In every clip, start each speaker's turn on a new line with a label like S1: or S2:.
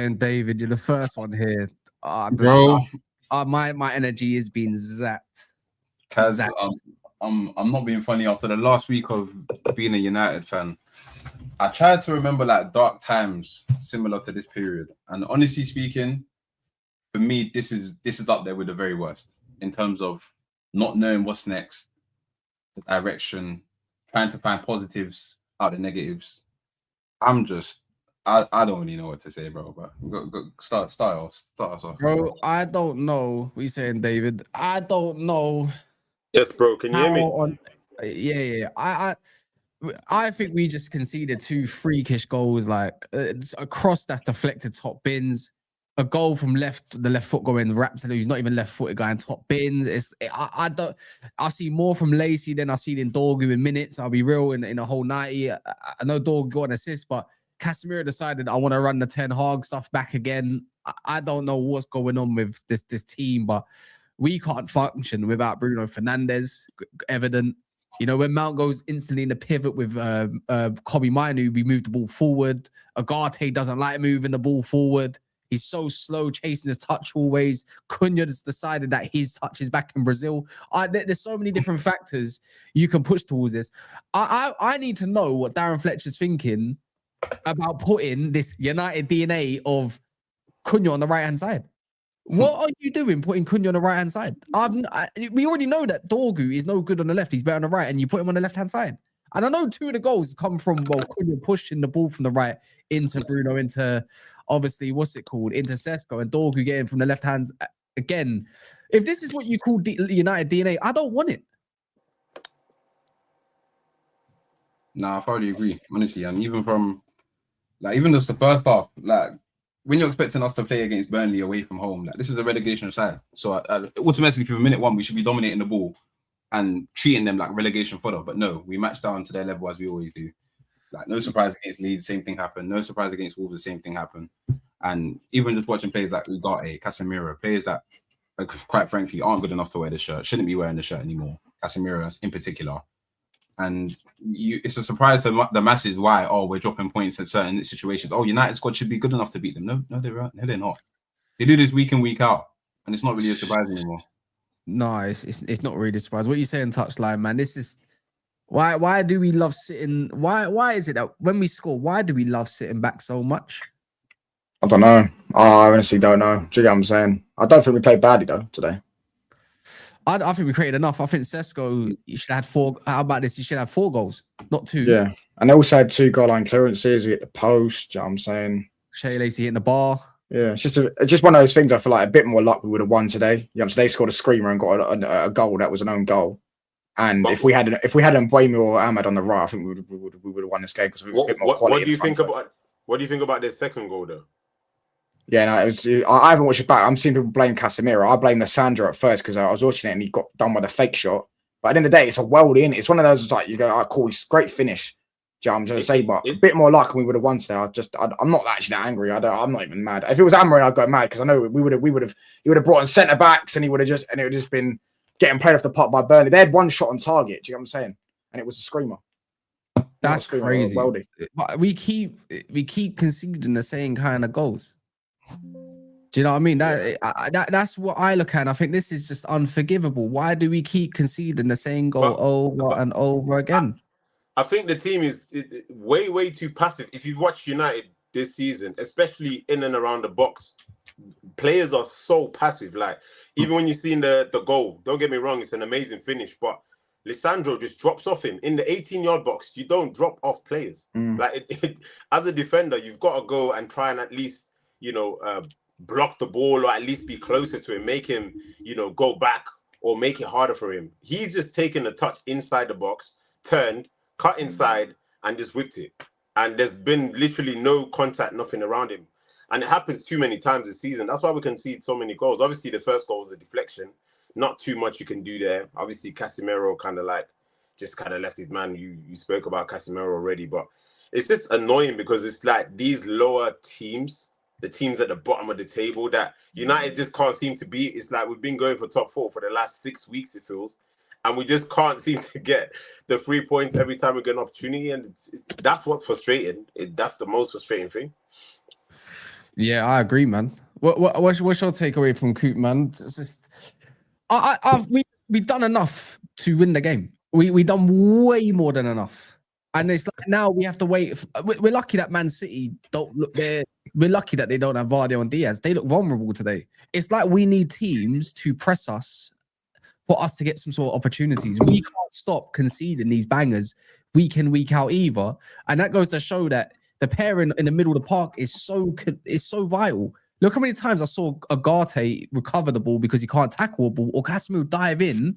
S1: saying, David, you're the first one here.
S2: Bro,
S1: my energy is being zapped.
S2: Kaz, I'm not being funny. After the last week of being a United fan, I tried to remember like dark times similar to this period. And honestly speaking, for me, this is up there with the very worst in terms of not knowing what's next, the direction, trying to find positives out of negatives. I don't really know what to say, bro. But go start us off.
S1: Bro, I don't know. What you saying, David? I don't know.
S3: Yes, bro. Can you hear me?
S1: Yeah. I think we just conceded 2 freakish goals, like a cross that's deflected top bins, a goal from the left foot going Raptor, who's not even left footed going top bins. I see more from Lacey than I see in Dorgu in minutes. I'll be real in a whole 90. I know Dorgu got an assist, but Casemiro decided I want to run the Ten Hag stuff back again. I don't know what's going on with this team, but we can't function without Bruno Fernandes. Evident. You know, when Mount goes instantly in the pivot with Kobe Mainu, we move the ball forward. Agate doesn't like moving the ball forward. He's so slow chasing his touch always. Cunha has decided that his touch is back in Brazil. There's so many different factors you can push towards this. I need to know what Darren Fletcher's thinking about putting this United DNA of Cunha on the right-hand side. What are you doing putting Cunha on the right-hand side? We already know that Dorgu is no good on the left. He's better on the right, and you put him on the left-hand side. And I know 2 of the goals come from, Cunha pushing the ball from the right into Bruno, into, obviously, into Sesko, and Dorgu getting from the left hand. Again, if this is what you call United DNA, I don't want it.
S2: Nah, I thoroughly agree, honestly. And even from, even just the first half, when you're expecting us to play against Burnley away from home, this is a relegation side. So automatically, for minute 1, we should be dominating the ball and treating them like relegation fodder. But no, we match down to their level as we always do. No surprise against Leeds, same thing happened. No surprise against Wolves, the same thing happened. And even just watching players like Ugarte, Casemiro, players that, quite frankly, aren't good enough to wear the shirt, shouldn't be wearing the shirt anymore. Casemiro in particular. And it's a surprise to the masses why, we're dropping points in certain situations. United squad should be good enough to beat them. No, they're not. They do this week in, week out, and it's not really a surprise anymore.
S1: No, it's not really a surprise. What are you saying, touchline, man? This is why do we love sitting? Why is it that when we score, why do we love sitting back so much?
S4: I don't know. I honestly don't know. Do you get what I'm saying? I don't think we played badly though today.
S1: I think we created enough. I think Sesko, you should have had 4. How about this? You should have 4 goals, not 2.
S4: Yeah. And they also had 2 goal line clearances. We hit the post. Do you know what I'm saying?
S1: Shea Lacey hitting the bar.
S4: Yeah. It's just one of those things. I feel like a bit more luck we would have won today. You know, so they scored a screamer and got a goal that was an own goal. And if we had Mbuemo or Ahmad on the right, I think we would have won this game because we were a bit more quality.
S3: What do you think about their second goal though?
S4: Yeah, no, I haven't watched it back. I'm seeing people blame Casemiro. I blame Lissandro at first because I was watching it and he got done with a fake shot. But at the end of the day, it's a weld in. It's one of those you go, cool, it's great finish. Do you know what I'm trying to say? But a bit more luck and we would have won today. I'm not actually that angry. I'm not even mad. If it was Amorim, I'd go mad because I know he would have brought in centre backs and it would have just been getting played off the pot by Burnley. They had 1 shot on target. Do you know what I'm saying? And it was a screamer.
S1: That's crazy. But we keep conceding the same kind of goals. Do you know what I mean? That's what I look at. And I think this is just unforgivable. Why do we keep conceding the same goal over and over again?
S3: I think the team is way, way too passive. If you've watched United this season, especially in and around the box, players are so passive. Even when you've seen the goal, don't get me wrong, it's an amazing finish, but Lissandro just drops off him in the 18-yard box. You don't drop off players. As a defender, you've got to go and try and at least, block the ball or at least be closer to him, make him, go back or make it harder for him. He's just taken a touch inside the box, turned, cut inside, and just whipped it. And there's been literally no contact, nothing around him. And it happens too many times this season. That's why we concede so many goals. Obviously, the first goal was a deflection. Not too much you can do there. Obviously, Casemiro kind of left his man. You spoke about Casemiro already, but it's just annoying because it's these lower teams, the teams at the bottom of the table that United just can't seem to beat. It's we've been going for top 4 for the last 6 weeks, it feels. And we just can't seem to get the 3 points every time we get an opportunity. And that's what's frustrating. That's the most frustrating thing.
S1: Yeah, I agree, man. What's your takeaway from Coop, man? It's just, we've done enough to win the game. We done way more than enough, and it's like now we have to wait. We're lucky that Man City don't look there. We're lucky that they don't have Vardy and Diaz. They look vulnerable today. It's like we need teams to press us for us to get some sort of opportunities. We can't stop conceding these bangers week in, week out either, and that goes to show that the pairing in the middle of the park is so vital. Look how many times I saw Agate recover the ball because he can't tackle a ball, or Casemiro dive in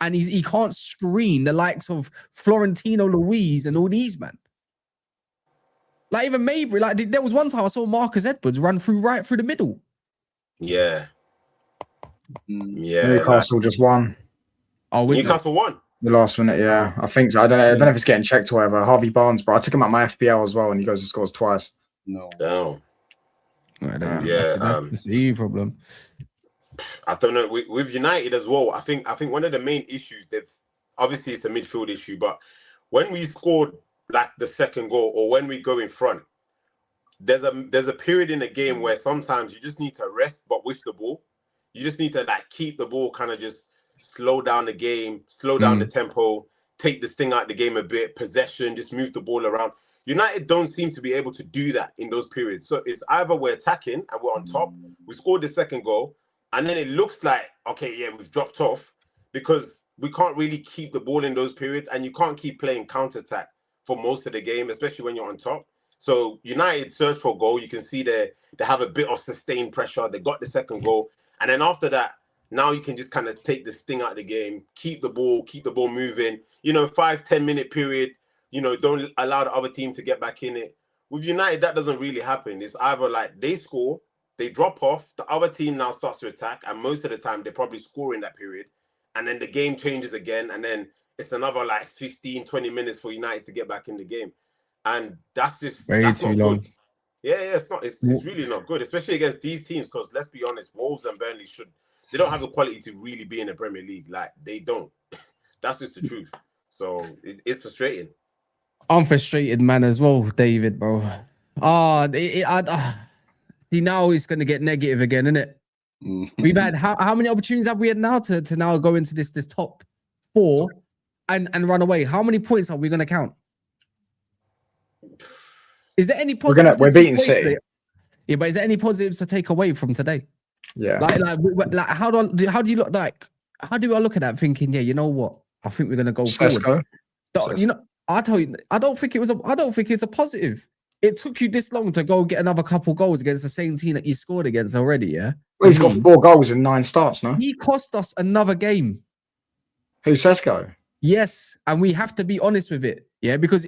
S1: and he can't screen the likes of Florentino Luis and all these, man. Like even Mabry, like there was one time I saw Marcus Edwards run right through the middle.
S3: Yeah. Yeah.
S4: Newcastle just won.
S1: Oh,
S3: Newcastle won.
S4: The last minute, yeah. I think so. I don't know if it's getting checked or whatever. Harvey Barnes, but I took him at my FPL as well, and he goes and scores twice.
S2: No.
S3: Down.
S1: Yeah, that's the problem.
S3: I don't know. With United as well, I think one of the main issues, obviously it's a midfield issue, but when we scored like the second goal or when we go in front, there's a period in the game where sometimes you just need to rest, but with the ball, you just need to like keep the ball, kind of just slow down the game, slow down the tempo, take this thing out of the game a bit, possession, just move the ball around. United don't seem to be able to do that in those periods. So it's either we're attacking and we're on top, we scored the second goal, and then it looks like, okay, yeah, we've dropped off because we can't really keep the ball in those periods, and you can't keep playing counter-attack for most of the game, especially when you're on top. So United search for a goal. You can see they have a bit of sustained pressure. They got the second goal. And then after that, now you can just kind of take the sting out of the game, keep the ball moving. 5-10 minute period, don't allow the other team to get back in it. With United, that doesn't really happen. It's either like they score, they drop off, the other team now starts to attack, and most of the time they probably score in that period. And then the game changes again, and then it's another like 15, 20 minutes for United to get back in the game. And that's
S1: too long.
S3: Good. Yeah, it's really not good, especially against these teams, because let's be honest, Wolves and Burnley they don't have the quality to really be in the Premier League. Like, they don't. That's just the truth. So it's frustrating.
S1: I'm frustrated, man, as well, David, bro. See, now it's going to get negative again, isn't it? We've had how many opportunities have we had now to now go into this top four and run away? How many points are we going to count? Is there any positives?
S4: We're beating City.
S1: Yeah, but is there any positives to take away from today?
S4: Yeah.
S1: Like how do you look like? How do I look at that thinking? Yeah, you know what? I think we're going to go
S4: Sesko.
S1: forward. I tell you, I don't think it's a positive. It took you this long to go get another couple goals against the same team that you scored against already, yeah?
S4: Well, he's got 4 goals in 9 starts, no?
S1: He cost us another game.
S4: Who's Sesko?
S1: Yes, and we have to be honest with it, yeah? Because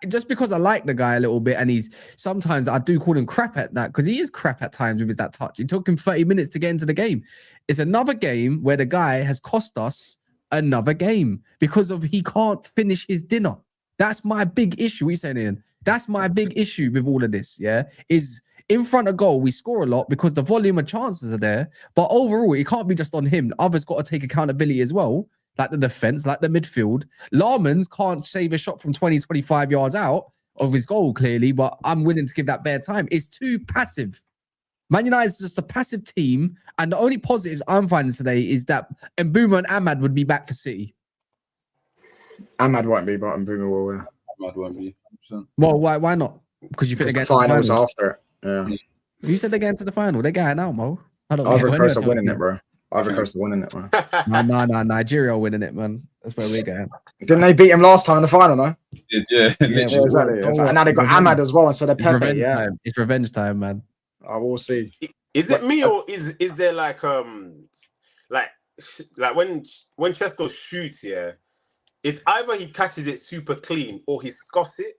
S1: just because I like the guy a little bit, and sometimes I do call him crap at that, because he is crap at times with that touch. It took him 30 minutes to get into the game. It's another game where the guy has cost us another game because he can't finish his dinner. That's my big issue. What are you saying, Ian? That's my big issue with all of this, yeah? Is in front of goal, we score a lot because the volume of chances are there. But overall, it can't be just on him. Others got to take accountability as well, like the defense, like the midfield. Larmans can't save a shot from 20, 25 yards out of his goal, clearly, but I'm willing to give that bare time. It's too passive. Man United is just a passive team, and the only positives I'm finding today is that Mbeumo and Ahmad would be back for City.
S4: Ahmad won't be, but Mbeumo will.
S2: Ahmad won't be. 100%.
S1: Well, why not? Because you think they're
S4: the finals after it. Yeah.
S1: You said they're getting to the final. They're going out, Mo.
S4: Ivory Coast are winning it, bro. Ivory Coast are winning it, man.
S1: No. Nigeria are winning it, man. That's where we're going.
S4: Didn't they beat him last time in the final, no?
S2: Yeah,
S4: exactly. And now they got Ahmad as well instead of Pepe. Yeah,
S1: it's revenge time, man.
S4: I will see.
S3: Is it me, or is there like when Sesko shoots, yeah, it's either he catches it super clean or he scuffs it.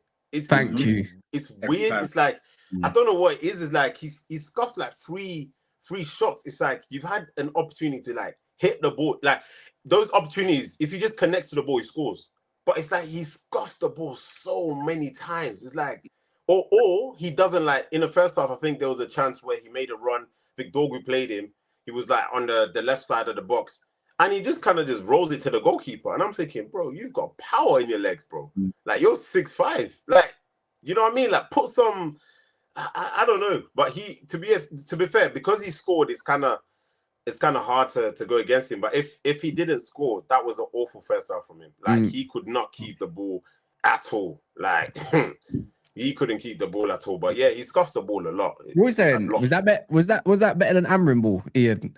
S1: Thank you.
S3: It's weird. It's like I don't know what it is. It's like he scuffed like three shots. It's like you've had an opportunity to like hit the ball. Like those opportunities, if he just connects to the ball, he scores. But it's like he scuffed the ball so many times. It's like, or he doesn't like in the first half. I think there was a chance where he made a run. Victorgu played him. He was like on the left side of the box, and he just kind of just rolls it to the goalkeeper. And I'm thinking, bro, you've got power in your legs, bro. Like you're 6'5". Like, you know what I mean? Like put some, I don't know, but to be fair, because he scored, it's kind of hard to go against him. But if he didn't score, that was an awful first half from him. Like he could not keep the ball at all. Like he couldn't keep the ball at all. But yeah, he scuffed the ball a lot.
S1: What was saying? Was that better than Amorim ball, Ian?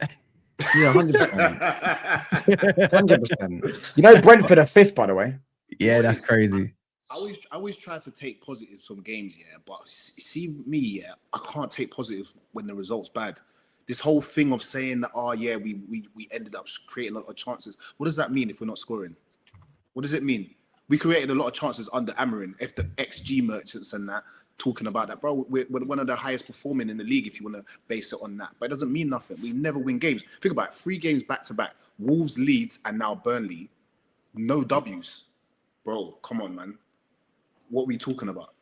S4: Yeah, 100%. 100%. You know, Brentford are 5th, by the way.
S1: Yeah, that's crazy.
S5: I always try to take positives from games, yeah. But see me, yeah, I can't take positives when the result's bad. This whole thing of saying that, oh yeah, we ended up creating a lot of chances. What does that mean if we're not scoring? What does it mean? We created a lot of chances under Amorim. If the XG merchants and that talking about that, bro, we're one of the highest performing in the league if you want to base it on that. But it doesn't mean nothing. We never win games. Think about it, 3 games back to back. Wolves, Leeds, and now Burnley. No W's. Bro, come on, man. What are we talking about?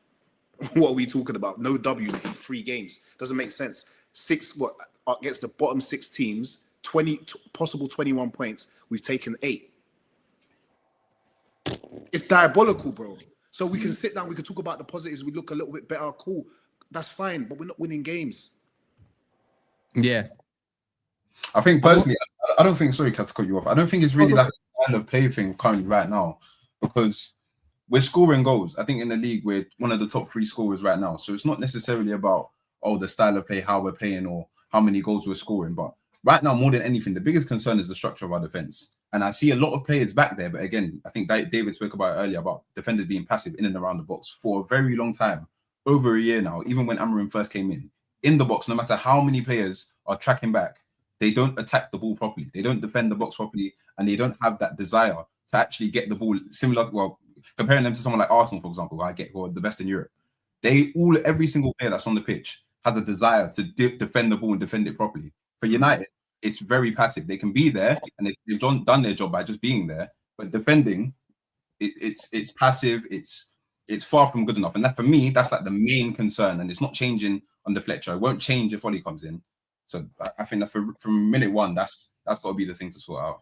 S5: What are we talking about? No W's in 3 games. Doesn't make sense. 6 against the bottom 6 teams, 20 possible 21 points. We've taken 8. It's diabolical, bro. So we can sit down, we can talk about the positives, we look a little bit better, cool. That's fine, but we're not winning games.
S1: Yeah.
S2: I think personally, I don't think, sorry, Kat, to cut you off. I don't think it's really like a kind of play thing currently right now, because we're scoring goals. I think in the league, we're one of the top 3 scorers right now. So it's not necessarily about, the style of play, how we're playing, or how many goals we're scoring. But right now, more than anything, the biggest concern is the structure of our defense. And I see a lot of players back there. But again, I think David spoke about it earlier about defenders being passive in and around the box for a very long time, over a year now. Even when Amorim first came in the box, no matter how many players are tracking back, they don't attack the ball properly. They don't defend the box properly, and they don't have that desire to actually get the ball. Similar, comparing them to someone like Arsenal, for example, who are the best in Europe. Every single player that's on the pitch has a desire to defend the ball and defend it properly. For United, it's very passive. They can be there and they've done their job by just being there, but defending, it's passive. It's far from good enough. And that, for me, that's like the main concern. And it's not changing under Fletcher. It won't change if Ollie comes in. So I think that from minute 1, that's got to be the thing to sort out.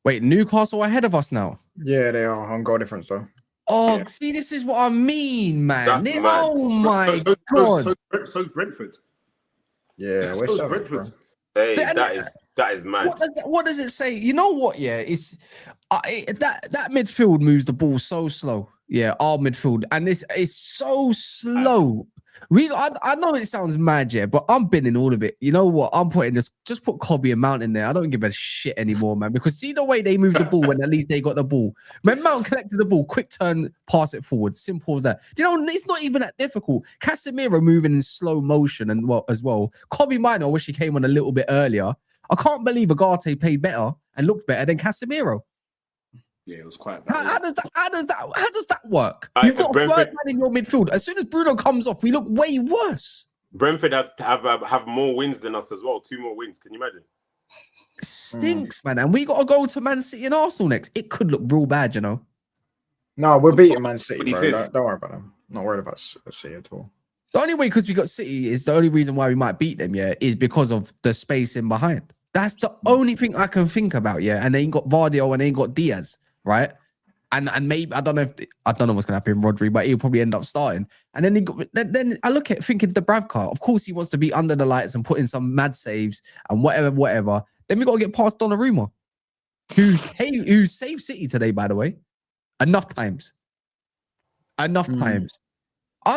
S1: Wait, Newcastle ahead of us now?
S4: Yeah, they are on goal difference though.
S1: Oh,
S5: Yeah.
S1: see, this is what I mean, man.
S3: That's mad.
S1: Oh my God.
S5: So's Brentford.
S4: Yeah, we're
S5: So's
S4: 7th,
S5: Brentford.
S4: bro.
S3: Hey, that is mad.
S1: What does it say? You know what? Yeah, it's that midfield moves the ball so slow. Yeah, our midfield, and it's so slow. I know it sounds mad, yeah, but I'm binning all of it. You know what? I'm putting this. Just put Kobe and Mount in there. I don't give a shit anymore, man. Because see the way they move the ball when at least they got the ball. When Mount collected the ball, quick turn, pass it forward. Simple as that. You know, it's not even that difficult. Casemiro moving in slow motion as well. Kobe Mino, I wish he came on a little bit earlier. I can't believe Agate played better and looked better than Casemiro.
S5: Yeah, it was quite bad.
S1: How does that work?
S3: Right,
S1: You've got a
S3: Brentford-
S1: third man in your midfield. As soon as Bruno comes off, we look way worse.
S3: Brentford have more wins than us as well. 2 more wins. Can you imagine?
S1: It stinks, man. And we got to go to Man City and Arsenal next. It could look real bad, you know.
S4: No, we're beating Man City, bro.
S5: 25th.
S4: Don't worry about them. Not worried about City at all.
S1: The only way, because we got City, is the only reason why we might beat them, yeah, is because of the space in behind. That's the only thing I can think about, yeah. And they ain't got Vardio and they ain't got Diaz, right? And maybe I don't know what's gonna happen in Rodri, but he'll probably end up starting. And then then I look at thinking Dubravka. Of course, he wants to be under the lights and put in some mad saves and whatever. Then we got to get past Donnarumma, who saved City today, by the way, enough times. I'm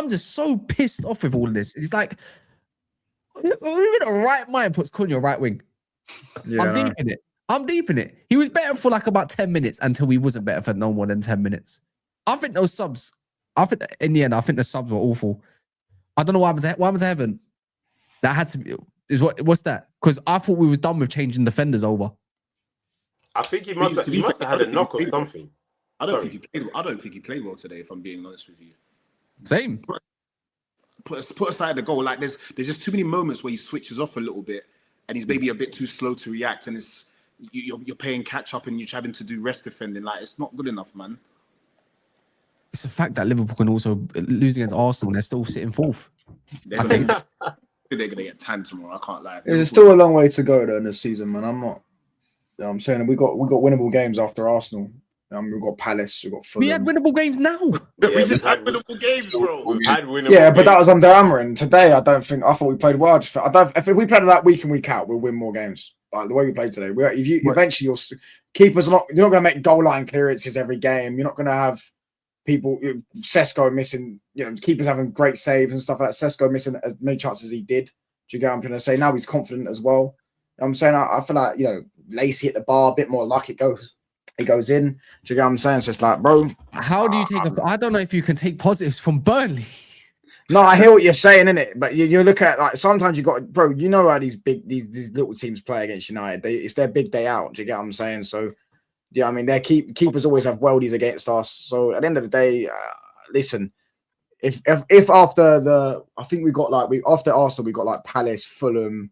S1: just so pissed off with all of this. It's like, who in the right mind puts Cunha right wing?
S4: Yeah,
S1: I'm deep in it. He was better for like about 10 minutes until he wasn't better for no more than 10 minutes. I think those subs, in the end, the subs were awful. I don't know what happened to Heaven. That had to be, what's that? Because I thought we was done with changing defenders over.
S3: I think he must have had a knock or something.
S5: I don't think he played well today, if I'm being honest with you.
S1: Same.
S5: Put aside the goal. Like there's just too many moments where he switches off a little bit and he's maybe a bit too slow to react, and you're playing catch up and you're having to do rest defending. Like it's not good enough, man.
S1: It's a fact that Liverpool can also lose against Arsenal and they're still sitting 4th.
S5: They're gonna get tanned tomorrow. I can't lie.
S4: There's still a long way to go though in this season, man. I'm saying we got winnable games after Arsenal. We've got Palace. We've got
S1: We had
S4: Fulham.
S1: winnable games now.
S5: We just had winnable games, bro.
S3: We've had winnable
S4: Yeah, but that
S3: games.
S4: was under Amorim. Today, I thought we played well. If we played that week in, week out, we'll win more games. Like the way we played today. Eventually, your keepers you're not going to make goal line clearances every game. You're not going to have people, Sesko missing, keepers having great saves and stuff like that. Sesko missing as many chances as he did. Do you get what I'm trying to say? Now he's confident as well. I'm saying I feel like, Lacey at the bar, a bit more luck it goes in. Do you get what I'm saying? So it's like, bro.
S1: How do you take I don't know if you can take positives from Burnley.
S4: No, I hear what you're saying, innit? But you look at like sometimes you got, bro. You know how these little teams play against United. It's their big day out. Do you get what I'm saying? So, yeah, I mean, their keepers always have worldies against us. So at the end of the day, listen, if after I think after Arsenal we got like Palace, Fulham,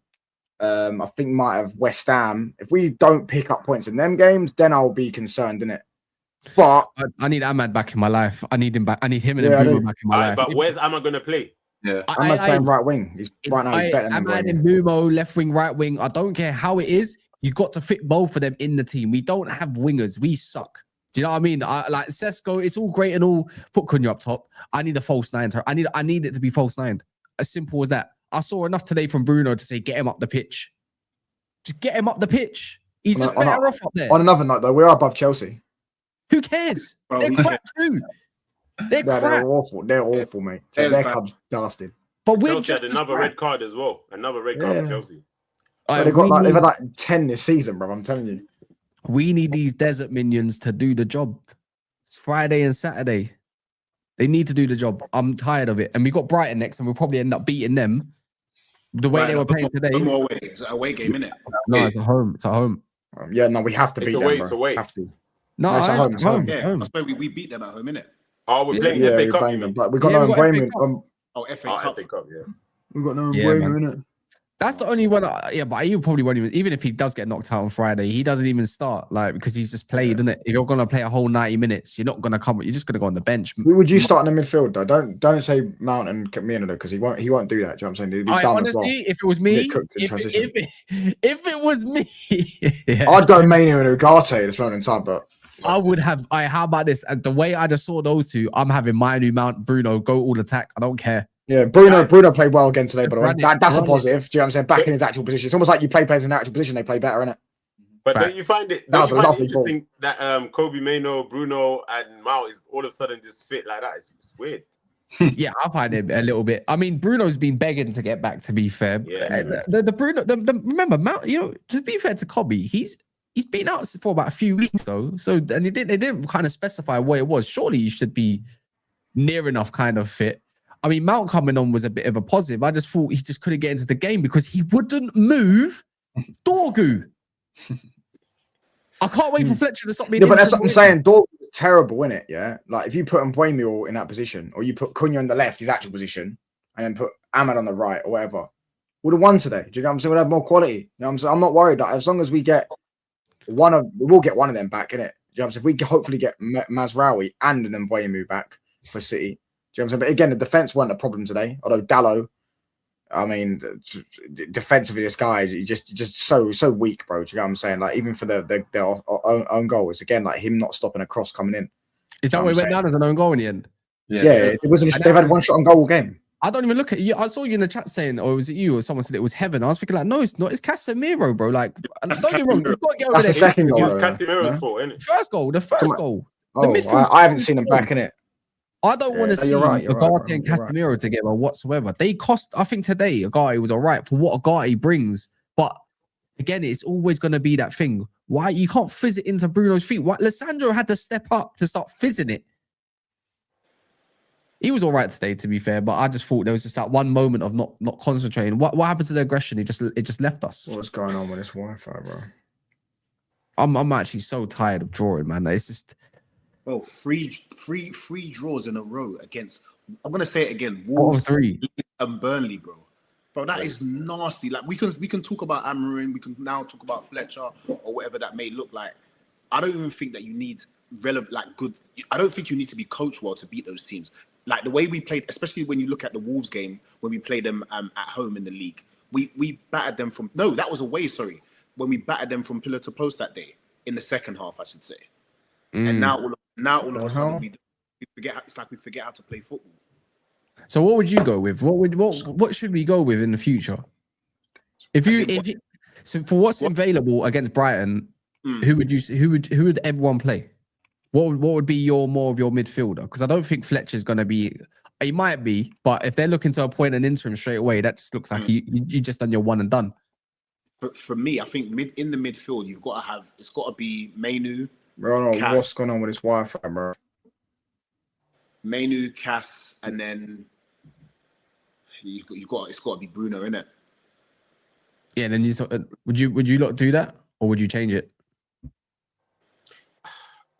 S4: I think might have West Ham. If we don't pick up points in them games, then I'll be concerned, innit? But
S1: I need Ahmad back in my life. I need him back. I need him and Bruno back in my life.
S3: But where's Ahmad going to play?
S2: Yeah,
S4: Ahmad's playing right wing. He's better than
S1: Ahmad and Bumo, left wing, right wing. I don't care how it is. You got to fit both of them in the team. We don't have wingers. We suck. Do you know what I mean? Like Sesko, it's all great and all. Put Cunha up top. I need a false nine. I need it to be false nine. As simple as that. I saw enough today from Bruno to say, get him up the pitch. Just get him up the pitch. He's just better off up there.
S4: On another note, though, we're above Chelsea.
S1: Who cares?
S5: Bro,
S1: they're crap too. They're crap.
S4: They're awful. They're awful, mate. Their club's bastard.
S1: But we're
S3: Chelsea
S1: just
S3: had another red card as well. Another red card for Chelsea.
S4: They've had like 10 this season, bro. I'm telling you.
S1: We need these desert minions to do the job. It's Friday and Saturday. They need to do the job. I'm tired of it. And we got Brighton next, and we'll probably end up beating them the way they were playing today.
S5: It's an away game, isn't it?
S1: No, it's at home. It's at home.
S4: Yeah, no, we have to beat them, bro.
S3: It's away.
S4: Have to.
S1: No, it's at home. It's home.
S5: Yeah,
S1: It's home.
S5: I suppose we beat them at home, innit?
S3: Oh, we're playing
S4: Yeah,
S3: FA
S4: we're
S3: Cup.
S4: playing them, but we got
S1: Yeah,
S4: no
S1: we got FA
S4: Mbeumo.
S5: FA Cup.
S3: FA Cup, yeah.
S4: We got no
S1: Yeah,
S4: Mbeumo
S1: man.
S4: in it.
S1: That's the only one. But you probably won't even if he does get knocked out on Friday, he doesn't even start, like, because he's just played, isn't it? If you're gonna play a whole 90 minutes, you're not gonna come. You're just gonna go on the bench.
S4: Who would you start in the midfield though? Don't say Mount and Camino because he won't do that. Do you know what I'm saying? He's done as well.
S1: Honestly, if it was me, if it was me, yeah,
S4: I'd go Mania and Ugarte at this moment in time, but
S1: I would have. How about this? And the way I just saw those two, I'm having Manu, Mount, Bruno go all attack. I don't care.
S4: yeah, Bruno played well again today, by the way. That's a
S1: Run it.
S4: positive. Do you know what I'm saying? Back in his actual position. It's almost like you play players in their actual position, they play better, innit?
S3: But
S1: Fact.
S3: don't you find it?
S4: That was a lovely
S3: interesting that Kobe Mano, Bruno, and Mount is all of a sudden just fit like that? It's weird.
S1: Yeah, I find it a little bit. I mean, Bruno's been begging to get back. To be fair,
S3: Yeah.
S1: The Bruno, remember Mount. To be fair to Kobe, he's been out for about a few weeks though. So and they didn't kind of specify what it was. Surely he should be near enough kind of fit. I mean, Mount coming on was a bit of a positive. I just thought he just couldn't get into the game because he wouldn't move Dorgu. I can't wait for Fletcher to stop being.
S4: Yeah, but that's what I'm saying. Dortmund is terrible, innit? Yeah, like if you put Mbeumo in that position, or you put Cunha on the left, his actual position, and then put Ahmad on the right, or whatever, would have won today. Do you get what I'm saying? We'd have more quality. You know what I'm saying? I'm not worried. Like, as long as we get we'll get one of them back, innit? Do you know what I'm saying? If we hopefully get Mazraoui and an Mbeumo back for City. Do you know what I'm saying? But again, the defense weren't a problem today. Although Dallo, I mean, defensively, this guy is just so weak, bro. Do you know what I'm saying? Like, even for their own goal, it's again like him not stopping a cross coming in.
S1: Is that why he went down as an own goal in the end?
S4: Yeah, it wasn't. They've had one shot on goal all game.
S1: I don't even look at you. I saw you in the chat saying, or was it you or someone said it was Heaven? I was thinking like, no, it's not. It's Casemiro, bro. Like, don't get me wrong. You've got to get over
S4: That's
S1: there.
S4: the second goal.
S3: It was Casemiro's fault, isn't it?
S1: The first goal.
S4: Oh, I haven't seen them back in it.
S1: I don't want to see
S4: right,
S1: Ugarte and Casemiro together whatsoever. They cost, I think today, Ugarte was all right for what Ugarte brings. But again, it's always going to be that thing. Why you can't fizz it into Bruno's feet? Why Lissandro had to step up to start fizzing it. He was all right today, to be fair, but I just thought there was just that one moment of not concentrating. What happened to the aggression? It just left us.
S4: What's going on with this Wi-Fi, bro?
S1: I'm actually so tired of drawing, man. It's just.
S5: Well, three draws in a row against. I'm gonna say it again.
S1: What
S5: Wolves,
S1: three?
S5: and Burnley, bro. Bro, that is nasty. Like we can talk about Amorim, we can now talk about Fletcher or whatever that may look like. I don't even think that you need good. I don't think you need to be coached well to beat those teams. Like the way we played, especially when you look at the Wolves game when we played them at home in the league. We battered them from. No, that was away. Sorry, when we battered them from pillar to post that day in the second half, I should say. And now all of
S4: the
S5: a sudden
S4: hell?
S5: we forget. It's like we forget how to play football.
S1: So what would you go with? What should we go with in the future? So for what's available against Brighton, who would everyone play? What would be more of your midfielder? Because I don't think Fletcher's going to be. He might be, but if they're looking to appoint an interim straight away, that just looks like you just done your one and done.
S5: But for me, I think in the midfield, it's got to be Mainu.
S4: Bro,
S5: Cass.
S4: what's going on with this Wi-Fi, bro?
S5: Mainu, Cass, and then it's got to be Bruno, innit?
S1: Yeah, then would you lot do that, or would you change it?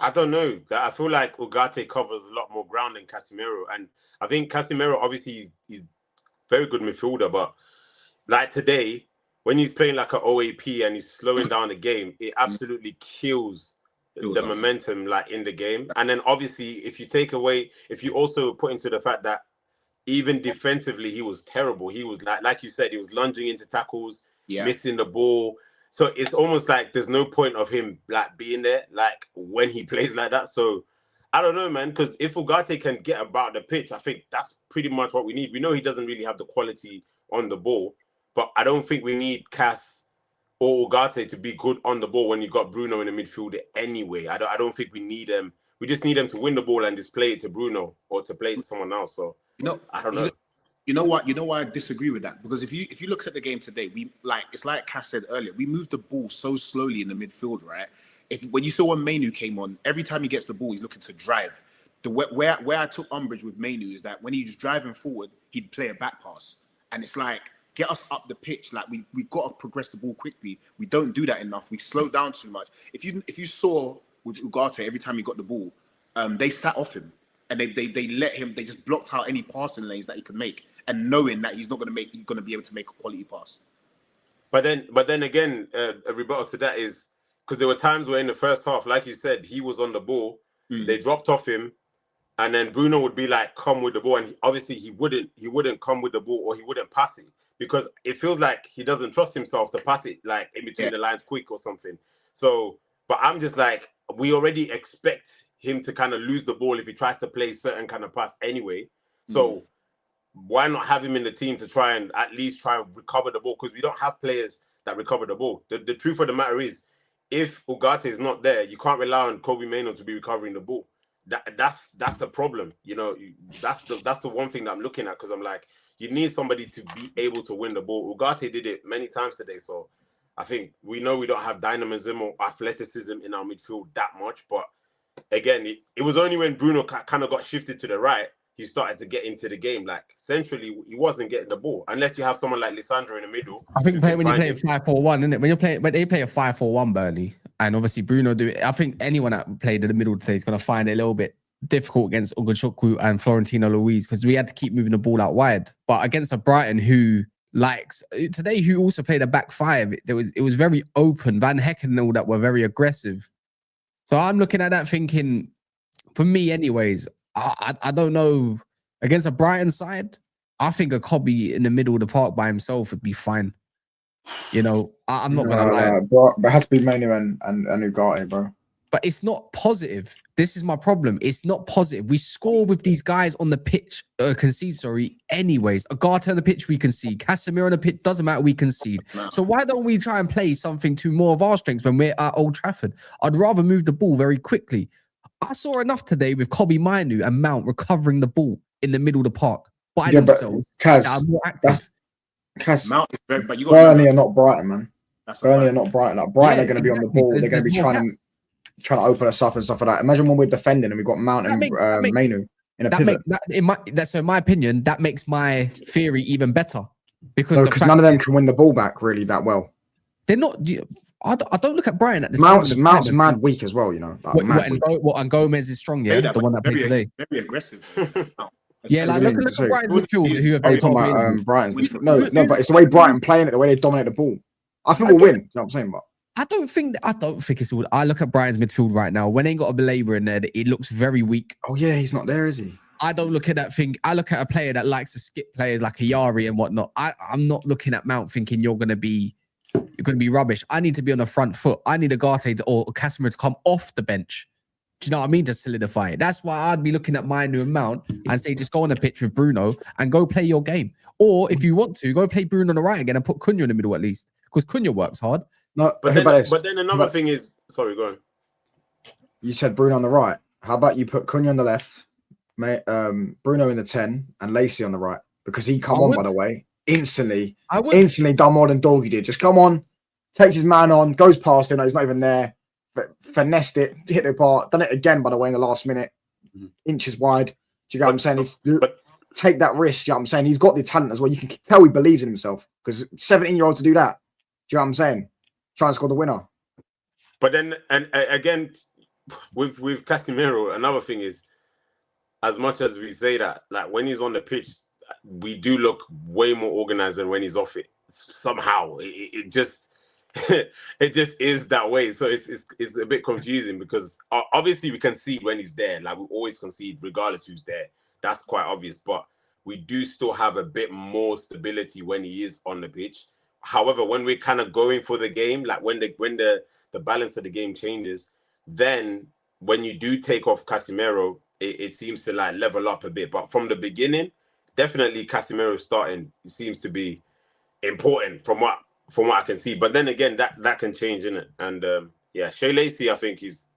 S3: I don't know. I feel like Ugarte covers a lot more ground than Casemiro, and I think Casemiro obviously he's very good midfielder, but like today when he's playing like an OAP and he's slowing down the game, it absolutely kills the momentum like in the game. And then obviously if you also put into the fact that even defensively he was terrible. He was like you said, he was lunging into tackles, missing the ball. So it's almost like there's no point of him like being there like when he plays like that. So I don't know, man, because if Ugarte can get about the pitch, I think that's pretty much what we need. We know he doesn't really have the quality on the ball, but I don't think we need Cass or Ugarte to be good on the ball when you got Bruno in the midfield anyway. I don't think we need them. We just need them to win the ball and just play it to Bruno or to play it to someone else. So I don't know.
S5: You know what? You know why I disagree with that? Because if you look at the game today, it's like Cass said earlier, we moved the ball so slowly in the midfield, right? When you saw when Mainu came on, every time he gets the ball, he's looking to drive. Where I took umbrage with Mainu is that when he was driving forward, he'd play a back pass, and it's like, get us up the pitch. Like we got to progress the ball quickly. We don't do that enough. We slow down too much. If you saw with Ugarte, every time he got the ball, they sat off him and they let him. They just blocked out any passing lanes that he could make, and knowing that he's going to be able to make a quality pass.
S3: But then again, a rebuttal to that is because there were times where in the first half, like you said, he was on the ball. They dropped off him, and then Bruno would be like, "Come with the ball," and obviously he wouldn't come with the ball or he wouldn't pass it because it feels like he doesn't trust himself to pass it like in between the lines quick or something. So, but I'm just like, we already expect him to kind of lose the ball if he tries to play certain kind of pass anyway. So why not have him in the team to try and at least recover the ball? Because we don't have players that recover the ball. The truth of the matter is, if Ugarte is not there, you can't rely on Kobe Mainoo to be recovering the ball. That's the problem. You know, that's the one thing that I'm looking at, because I'm like, you need somebody to be able to win the ball. Ugarte did it many times today, so I think we know we don't have dynamism or athleticism in our midfield that much. But again, it was only when Bruno kind of got shifted to the right, he started to get into the game. Like centrally, he wasn't getting the ball unless you have someone like Lisandro in the middle.
S1: I think when you play a 5-4-1, isn't it? When they play a 5-4-1, Burnley, and obviously Bruno do it. I think anyone that played in the middle today is going to find it a little bit difficult against Ugachukwu and Florentino Luis because we had to keep moving the ball out wide. But against a Brighton who likes today, who also played a back five, it was very open. Van Hecken and all that were very aggressive. So I'm looking at that thinking, for me, anyways, I don't know. Against a Brighton side, I think a Kobe in the middle of the park by himself would be fine. You know, I'm not gonna lie,
S4: but it has to be Mainu and Ugarte, bro.
S1: But it's not positive. This is my problem. It's not positive. We score with these guys on the pitch, concede, anyways. Ugarte on the pitch, we concede. Casemiro on the pitch, doesn't matter, we concede.
S5: No.
S1: So why don't we try and play something to more of our strengths when we're at Old Trafford? I'd rather move the ball very quickly. I saw enough today with Kobe Mainoo and Mount recovering the ball in the middle of the park by themselves.
S4: But Kaz,
S5: Mount is very, but you got
S4: Burnley are not Brighton, man. Burnley are not Brighton. Like Brighton are going to be on the ball. They're going to be trying to open us up and stuff like that. Imagine when we're defending and we've got Mount and Mainoo in a pivot.
S1: In my opinion, that makes my theory even better because
S4: none of them can win the ball back really that well.
S1: They're not. I don't look at Brian at this.
S4: Mount's mad weak as well, you know. Like
S1: and Gomez is strong, yeah. The one that played today,
S5: very aggressive.
S1: Yeah, like look at Brighton's midfield who have
S4: talking about Brighton's. No, but it's the way Brighton playing it, the way they dominate the ball. I think we'll win. You know what I'm saying? But
S1: I don't think it's all. I look at Brighton's midfield right now. When they ain't got a belabor in there, it looks very weak.
S4: Oh yeah, he's not there, is he?
S1: I don't look at that thing. I look at a player that likes to skip players like a Yari and whatnot. I'm not looking at Mount thinking you're going to be rubbish. I need to be on the front foot. I need Ugarte or Casemiro to come off the bench Do you know what I mean? To solidify it. That's why I'd be looking at my new amount and say, just go on the pitch with Bruno and go play your game. Or if you want to, go play Bruno on the right again and put Cunha in the middle at least. Because Cunha works hard.
S4: No,
S3: but then another thing is, sorry, go on.
S4: You said Bruno on the right. How about you put Cunha on the left, Bruno in the 10, and Lacey on the right? Because he come on, by the way, instantly done more than Dorgy did. Just come on, takes his man on, goes past him. He's not even there. But finessed it, hit the bar, done it again, by the way, in the last minute, inches wide. Do you get what I'm saying? Take that risk. Do you know what I'm saying? He's got the talent as well. You can tell he believes in himself because 17-year-old to do that. Do you know what I'm saying? Try and score the winner.
S3: But then, and again, with Casemiro, another thing is, as much as we say that, like when he's on the pitch, we do look way more organized than when he's off it. Somehow, it just. It just is that way, so it's a bit confusing because obviously we concede when he's there, like we always concede regardless who's there. That's quite obvious, but we do still have a bit more stability when he is on the pitch. However, when we're kind of going for the game, like when the balance of the game changes, then when you do take off Casemiro, it seems to like level up a bit. But from the beginning, definitely Casemiro starting seems to be important from what I can see. But then again, that can change, innit? And Shea Lacey, I think he's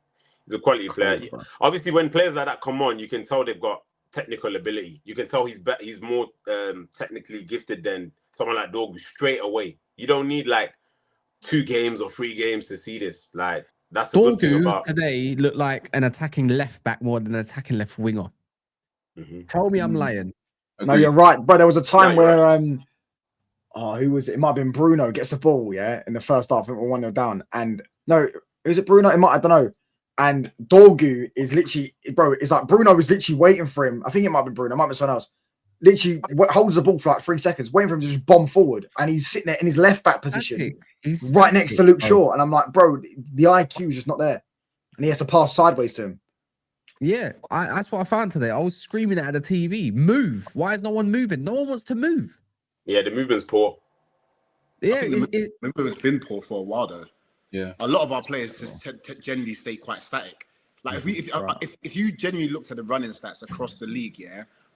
S3: a quality player. Obviously, when players like that come on, you can tell they've got technical ability. You can tell he's more technically gifted than someone like Dorgu straight away. You don't need like 2 games or 3 games to see this. Like that's the good thing about
S1: today looked like an attacking left back more than an attacking left winger. Tell me I'm lying.
S4: No, you're right. But there was a time where who was it? It might have been Bruno gets the ball, in the first half. I think we're 1-0 down. And no, is it Bruno? I don't know. And Dorgu is literally, bro, it's like Bruno was literally waiting for him. I think it might be Bruno, it might be someone else. Literally holds the ball for like 3 seconds, waiting for him to just bomb forward. And he's sitting there in his left back position, right next to Luke Shaw. And I'm like, bro, the IQ is just not there. And he has to pass sideways to him.
S1: Yeah, that's what I found today. I was screaming at the TV, move. Why is no one moving? No one wants to move.
S3: Yeah, the movement's poor.
S1: Yeah,
S5: the movement's been poor for a while though.
S2: Yeah,
S5: a lot of our players just generally stay quite static. Like if you genuinely looked at the running stats across the league,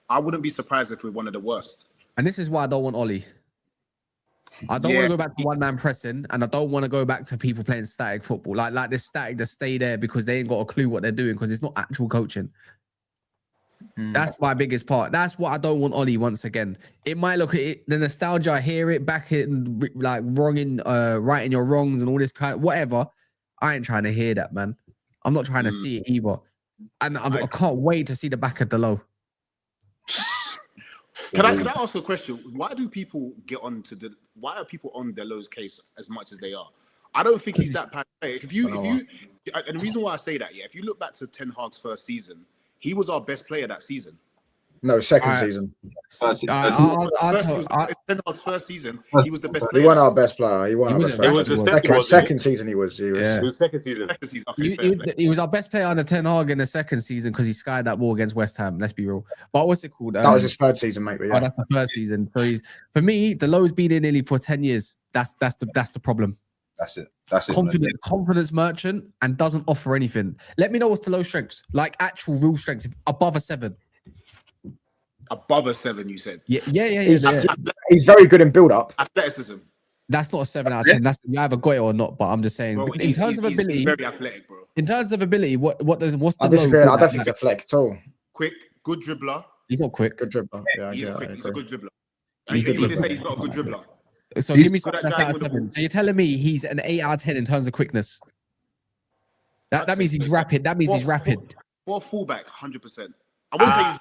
S5: I wouldn't be surprised if we're one of the worst.
S1: And this is why I don't want Ollie. I don't want to go back to one-man pressing, and I don't want to go back to people playing static football. Like this static to stay there because they ain't got a clue what they're doing because it's not actual coaching. That's my biggest part. That's what I don't want Ollie once again. It might look at it, the nostalgia, I hear it, back it, like righting your wrongs and all this kind of whatever. I ain't trying to hear that, man. I'm not trying to see it either. And I can't wait to see the back of Delo.
S5: Can I ask a question? Why are people on Delo's case as much as they are? I don't think he's that bad. And the reason why I say that, if you look back to Ten Hag's first season, he was our best player that season.
S4: No, second season.
S5: Ten Hag's first season, he was the best player.
S4: He wasn't our best player. He wasn't our best player. Second season, he was.
S3: It was second season.
S1: He was our best player under Ten Hag in the second season because he skied that ball against West Ham. Let's be real. But what's it called?
S4: That was his third season, mate.
S1: Oh, that's the first season. So for me, Delo's been in nearly for 10 years. That's the problem.
S2: That's it.
S1: Confidence merchant and doesn't offer anything. Let me know what's Delo's strengths, like actual real strengths, above a 7.
S5: Above a 7, you said.
S1: Yeah.
S4: He's very good in build-up.
S5: Athleticism.
S1: That's not a 7 out of 10. That's you either got it or not. But I'm just saying,
S5: bro,
S1: in terms of ability,
S5: he's very athletic, bro.
S1: In terms of ability, what's the?
S4: I disagree. I don't think he's athletic at all.
S5: Quick, good dribbler.
S1: He's not quick.
S4: Good dribbler. Yeah,
S5: he's quick. He's a good dribbler.
S1: He's
S5: not a good dribbler.
S1: So give me something that's out of 7. So you're telling me he's an 8 out of 10 in terms of quickness? That means he's rapid. That means he's rapid.
S5: For fullback, 100%. I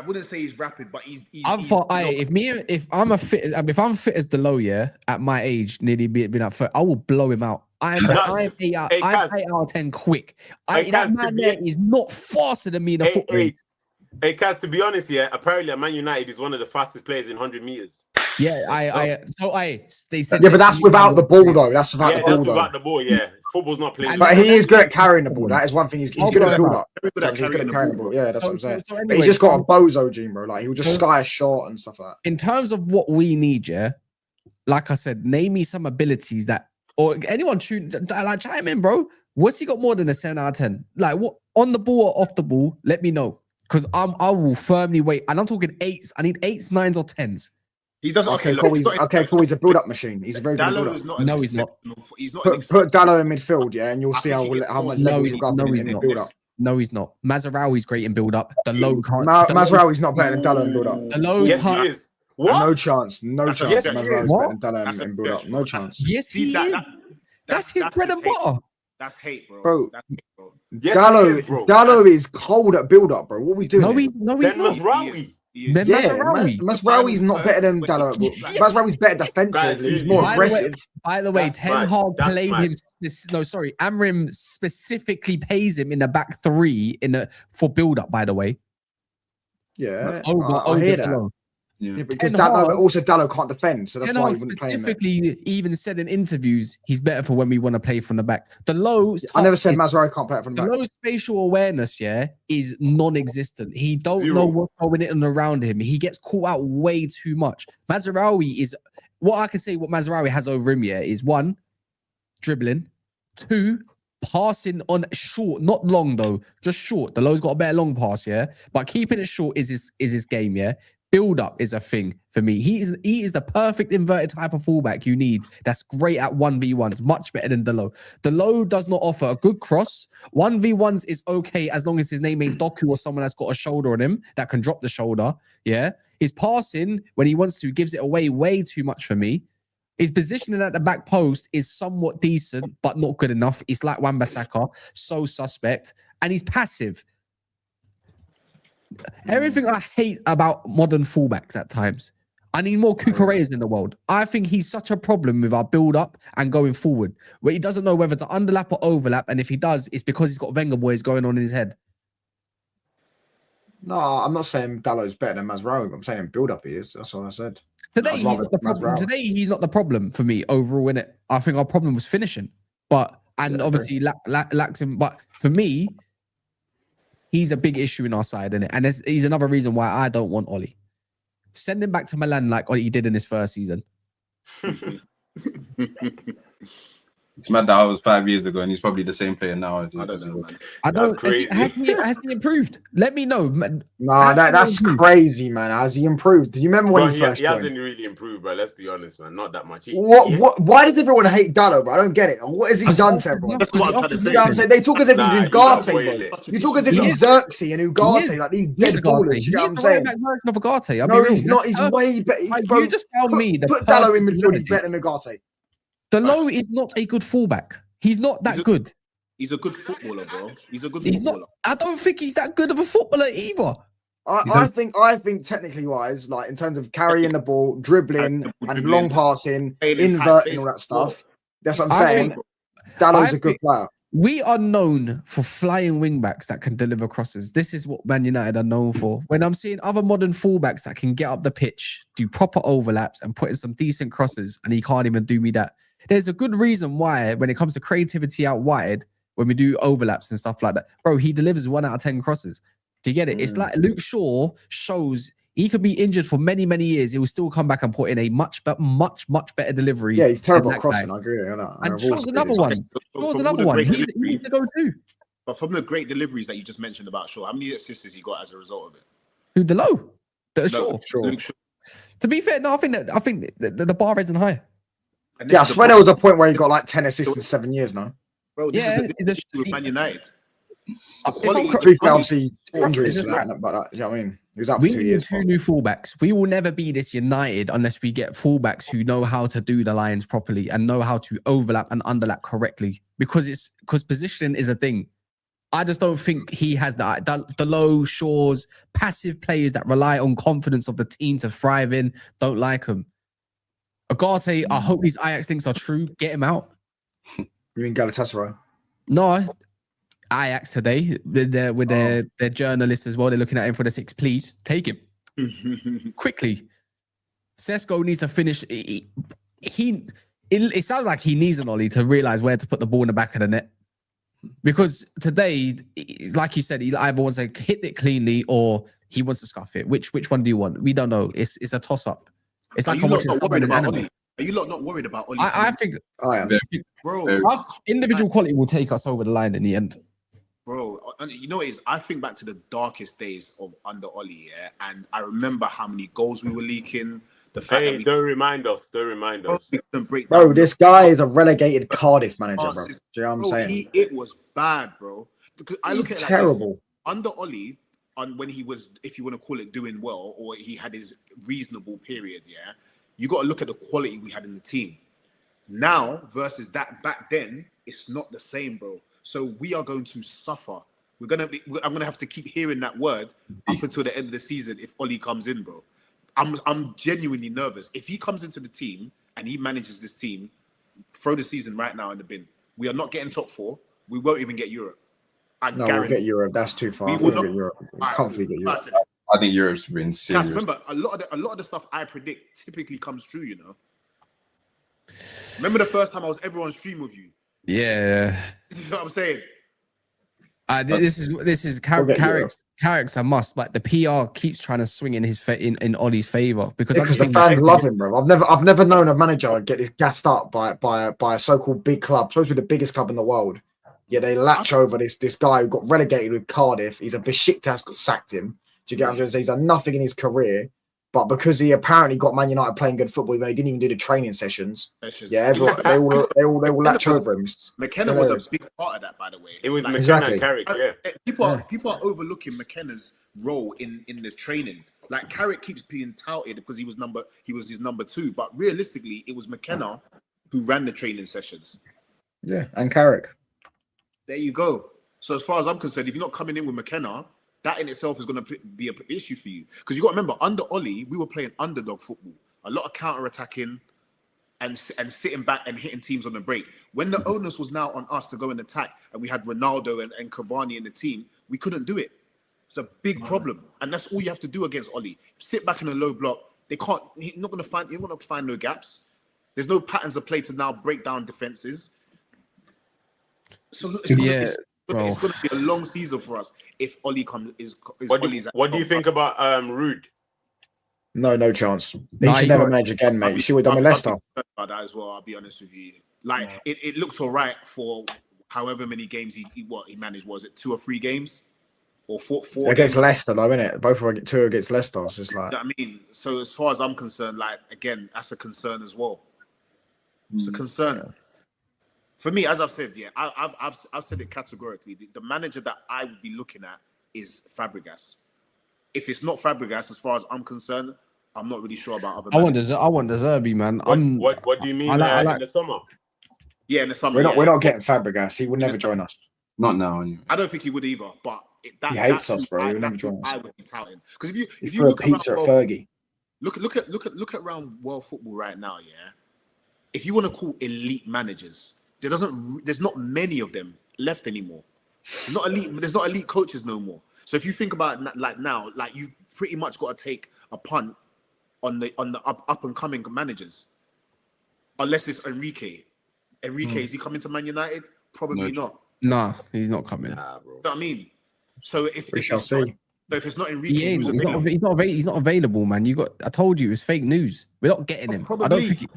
S5: wouldn't say he's rapid, but he's
S1: if I'm fit as Delo, at my age, nearly being up for, I will blow him out. I'm 8 out of 10 quick. That man there is not faster than me in the foot race.
S3: Hey, Kaz, to be honest, apparently Man United is one of the fastest players in 100 meters.
S1: Yeah, they said.
S4: Yeah, but that's without the ball, though. That's without the ball, though.
S3: Without the ball, yeah. Football's not playing.
S4: But he is good at carrying the ball. That is one thing. He's good at build up. He's good at carrying the ball. Yeah, that's what I'm saying.
S1: So anyway,
S4: but he just got a bozo gene, bro. Like he will just sky a shot and stuff like that.
S1: In terms of what we need, like I said, name me some abilities that, or anyone chime in, bro. What's he got more than a 7 out of 10? Like what on the ball or off the ball? Let me know. Because I will firmly wait. And I'm talking 8s. I need 8s, 9s, or 10s.
S5: He doesn't.
S4: Okay, cool. He's a build-up machine. He's a very good
S5: Dallo
S4: build-up.
S5: is not.
S1: No, he's not.
S5: He's not.
S4: Put Dallo in midfield, yeah, and you'll see how much
S1: No,
S4: level
S1: he's
S4: he'll go up
S1: he's
S4: in
S1: not.
S4: build-up.
S1: No, he's not. Mazraoui's great in build-up. The low can't.
S4: Mazraoui's not better than Dallo in build-up.
S1: The low
S3: Yes,
S1: can't.
S3: he is. What?
S4: No chance. No chance.
S3: Yes, he
S4: Mazraoui's
S3: is.
S4: better than Dallo in build-up. No chance.
S1: Yes, he is. That's his bread and
S5: hate.
S1: butter.
S5: That's hate, bro.
S4: Bro.
S5: That's hate, bro.
S3: Yes, he is, bro.
S4: Dallo is cold at build-up, bro. What are we doing?
S1: No,
S4: here?
S1: he's
S3: Then
S1: not.
S3: Mazraoui.
S1: Then
S4: Yeah,
S1: Mazraoui.
S4: Mazraoui's not better than Dallo.
S1: Yes.
S4: Mazraoui's better defensively. He's more
S1: By the way-
S4: aggressive.
S1: By the way,
S3: That's
S1: Ten
S3: mad.
S1: Hag
S3: That's
S1: played
S3: mad.
S1: him. No, sorry, Amrim specifically pays him in the back 3 for build-up. By the way,
S4: Yeah,
S1: over
S4: I hear
S1: the
S4: that.
S1: low.
S2: Yeah.
S4: Because
S1: Ten Hag-
S4: Dallo can't defend, so that's
S1: Ten
S4: why
S1: Hag
S4: he wouldn't play him.
S1: specifically even said in interviews he's better for when we want to play from the back. The low.
S4: I never said Mazraoui can't play it from
S1: The
S4: the back.
S1: low spatial awareness, yeah, is non-existent. He don't
S3: Zero.
S1: know what's going in and around him. He gets caught out way too much. Mazraoui is what I can say. What Mazraoui has over him, yeah, is 1, dribbling, 2, passing on short, not long though, just short. The low's got a better long pass, yeah, but keeping it short is his game, yeah. Build up is a thing for me. He is the perfect inverted type of fullback you need. That's great at 1v1s, much better than Delo. Delo does not offer a good cross. 1v1s is okay as long as his name ain't Doku or someone that's got a shoulder on him that can drop the shoulder. Yeah. His passing, when he wants to, gives it away way too much for me. His positioning at the back post is somewhat decent, but not good enough. It's like Wan-Bissaka, so suspect. And he's passive. Everything I hate about modern fullbacks at times. I need more Cucureas in the world. I think he's such a problem with our build-up and going forward, where he doesn't know whether to underlap or overlap. And if he does, it's because he's got Wenger boys going on in his head.
S4: No, I'm not saying Dallo's better than Mazraoui. I'm saying build-up he is. That's all I said.
S1: Today,
S4: I'd
S1: he's
S4: rather
S1: not the problem.
S4: Mazraoui.
S1: Today, he's not the problem for me overall in it. I think our problem was finishing, obviously lacks him. But for me, he's a big issue in our side, innit? And he's another reason why I don't want Ollie. Send him back to Milan like he did in his first season.
S2: It's mad that I was 5 years ago and he's probably the same player now.
S5: I don't know, man.
S1: I don't.
S3: crazy.
S1: Has he improved? Let me know.
S4: No, that's crazy, man. Has he improved? Do you remember when
S3: But
S4: he
S3: he
S4: first
S3: hasn't
S4: joined?
S3: really improved, bro. Let's be honest, man. Not that much.
S4: Why does everyone hate Dallo, bro? I don't get it. What has he done to everyone?
S5: That's what I'm trying to say.
S4: You know what I'm saying? They talk as if
S3: Nah,
S4: he's
S3: he's not
S4: Ugarte,
S3: boiling
S4: bro.
S3: it.
S4: You talk as if
S1: He
S4: he's
S1: is.
S4: Xerxes and
S1: He
S4: Ugarte,
S1: is.
S4: like these
S1: He
S4: dead
S1: is
S4: ballers.
S1: He
S4: You know
S1: is
S4: what I'm
S1: the
S4: saying?
S1: right-back version of Ugarte. I'll
S4: No,
S1: be real.
S4: he's not. He's
S1: That's
S4: way better.
S1: perfect.
S4: Bro,
S1: You just found me the
S4: put Dallo in
S1: perfect
S4: midfield. He's
S1: commodity.
S4: better than Ugarte.
S1: Delo is not a good fullback. He's not that good.
S5: He's a good footballer, bro. He's a good
S1: He's
S5: footballer.
S1: not. I don't think he's that good of a footballer either.
S4: I think technically wise, like in terms of carrying the ball, dribbling, and long passing,
S5: Playing in tight
S4: inverting,
S5: space
S4: all that
S5: as well.
S4: stuff. That's what I'm
S1: I
S4: saying.
S1: think-
S4: Dallo's
S1: I
S4: a good
S1: think-
S4: player.
S1: We are known for flying wingbacks that can deliver crosses. This is what Man United are known for. When I'm seeing other modern fullbacks that can get up the pitch, do proper overlaps, and put in some decent crosses, and he can't even do me that. There's a good reason why, when it comes to creativity out wide, when we do overlaps and stuff like that, bro, he delivers 1 out of 10 crosses. Do you get it? It's like Luke Shaw shows he could be injured for many, many years. He will still come back and put in a much better delivery.
S4: Yeah, he's terrible
S1: than
S4: at
S1: that
S4: crossing.
S1: guy.
S4: I agree with you on that.
S1: And
S4: I've always
S1: Shaw's another
S4: agreed
S1: one.
S4: with
S5: From
S1: Shaw's
S5: all
S1: another
S5: the
S1: one.
S5: great
S1: He's
S5: deliveries-
S1: the go-to.
S5: But from the great deliveries that you just mentioned about Shaw, how many assists has he got as a result of it?
S1: Who the low? The
S5: No,
S1: Shaw.
S4: Sure.
S5: Luke Shaw.
S1: To be fair, no, I think the bar isn't high.
S5: And
S4: Yeah, I
S5: this is
S4: swear
S5: the
S4: there was a point where he got like 10 assists in 7 years now.
S5: bro, this
S1: Yeah,
S5: is the
S1: the-
S5: issue with Man United.
S1: If I'm
S5: Quality-
S1: correct-
S4: To be fair,
S5: quality-
S4: obviously, injuries and that, but that, you know what I mean? He was out for
S1: We
S4: 2
S1: need
S4: years.
S1: 2 new fullbacks. We will never be this united unless we get fullbacks who know how to do the lines properly and know how to overlap and underlap correctly. Because positioning is a thing. I just don't think he has that. The low Shaws, passive players that rely on confidence of the team to thrive in, don't like him. Ugarte, I hope these Ajax things are true. Get him out.
S4: You mean Galatasaray?
S1: No, Ajax today with their journalists as well. They're looking at him for the 6. Please take him quickly. Sesko needs to finish. It sounds like he needs an Ollie to realize where to put the ball in the back of the net. Because today, like you said, he either wants to hit it cleanly or he wants to scuff it. Which one do you want? We don't know. It's a toss up. It's
S5: Are
S1: like
S5: you
S1: I'm
S5: not
S1: watching
S5: worried
S1: an
S5: about
S1: anime.
S5: Ollie? Are you lot not worried about Oli?
S1: I think
S4: I am.
S5: bro,
S2: Very-
S1: individual quality will take us over the line in the end.
S5: bro, and you know what it is? I think back to the darkest days of under Oli, yeah, and I remember how many goals we were leaking. The fact that
S3: Hey,
S5: we
S3: don't remind us. Don't remind us.
S5: couldn't break
S4: Bro,
S5: down
S4: this guy is a relegated Cardiff manager, bro.
S5: passes.
S4: Do you know what I'm
S5: Bro,
S4: saying?
S5: it was bad, bro. Because I look
S4: He's
S5: at it like
S4: terrible.
S5: this. Under Oli, when he was, if you want to call it doing well, or he had his reasonable period, yeah, you got to look at the quality we had in the team. Now versus that back then, it's not the same, bro. So we are going to suffer. I'm gonna have to keep hearing that word up until the end of the season if Oli comes in, bro. I'm genuinely nervous. If he comes into the team and he manages this team, throw the season right now in the bin. We are not getting top 4. We won't even get Europe.
S4: No, we'll get Europe. That's too far.
S5: We
S4: We'll
S5: will
S4: get
S5: not-
S4: Europe. We
S5: Alright,
S4: comfortably get Europe.
S2: I think Europe's been
S5: Guys,
S2: serious.
S5: remember, a lot of the stuff I predict typically comes true, you know. Remember the first time I was ever on stream with you?
S1: Yeah.
S5: You know what I'm saying?
S1: This is
S4: We'll get
S1: Carrick's a must, but the PR keeps trying to swing in his in Ollie's favor because
S4: Because the fans love him, bro. I've never known a manager get this gassed up by a so-called big club, supposed to be the biggest club in the world. Yeah, they latch over this guy who got relegated with Cardiff. He's a Besiktas, got sacked him. Do you get what I'm trying to say? He's done nothing in his career, but because he apparently got Man United playing good football, even though he didn't even do the training sessions. Yeah, they all latch over him.
S5: McKenna was a big part of that, by the way.
S3: It was
S5: Like,
S3: McKenna
S4: Exactly.
S3: and Carrick, yeah.
S5: People are overlooking McKenna's role in the training. Like Carrick keeps being touted because he was his number 2, but realistically, it was McKenna who ran the training sessions.
S4: Yeah, and Carrick.
S5: There you go. So as far as I'm concerned, if you're not coming in with McKenna, that in itself is going to be an issue for you. Because you got to remember, under Oli, we were playing underdog football. A lot of counter-attacking and sitting back and hitting teams on the break. When the onus was now on us to go and attack, and we had Ronaldo and Cavani in the team, we couldn't do it. It's a big problem. And that's all you have to do against Oli. Sit back in a low block. You're not going to find no gaps. There's no patterns of play to now break down defenses. So it's going to be a long season for us if Oli comes.
S3: What do you think about Rude?
S4: No chance. He should never manage again, mate. You see what done with Leicester.
S5: About that as well. I'll be honest with you. Like it looked all right for however many games he managed. Was it 2 or 3 games, or 4
S4: against Leicester, though, innit? Both were 2 against Leicester. It's just like,
S5: You know what I mean, so as far as I'm concerned, like again, that's a concern as well. It's a concern.
S4: Yeah.
S5: For me, as I've said, I've said it categorically. The manager that I would be looking at is Fabregas. If it's not Fabregas, as far as I'm concerned, I'm not really sure about other.
S1: I want the Zerbi, man.
S3: What do you mean
S1: I like
S3: in the summer?
S5: Yeah, in the summer.
S4: we're not getting Fabregas. He would never join us.
S2: Not now, anyway.
S5: I don't think he would either. But
S4: He hates us, bro. He would never join us.
S5: I would be touting because if
S4: He
S5: you
S4: threw a
S5: look
S4: pizza at
S5: around
S4: Fergie.
S5: look at around world football right now, yeah. If you want to call elite managers, there's not many of them left anymore. Not elite. There's not elite coaches no more. So if you think about it like now, like you've pretty much got to take a punt on the up and coming managers, unless it's Enrique. Is he coming to Man United? Probably not.
S1: Nah, he's not coming.
S3: Nah, bro.
S5: You know what I mean? So if
S4: shall
S5: it's not,
S4: see.
S5: so if it's not Enrique,
S1: He ain't.
S5: who's
S1: He's
S5: available?
S1: he's not available, man. I told you, it's fake news. We're not getting him. I don't
S5: Probably.
S1: think.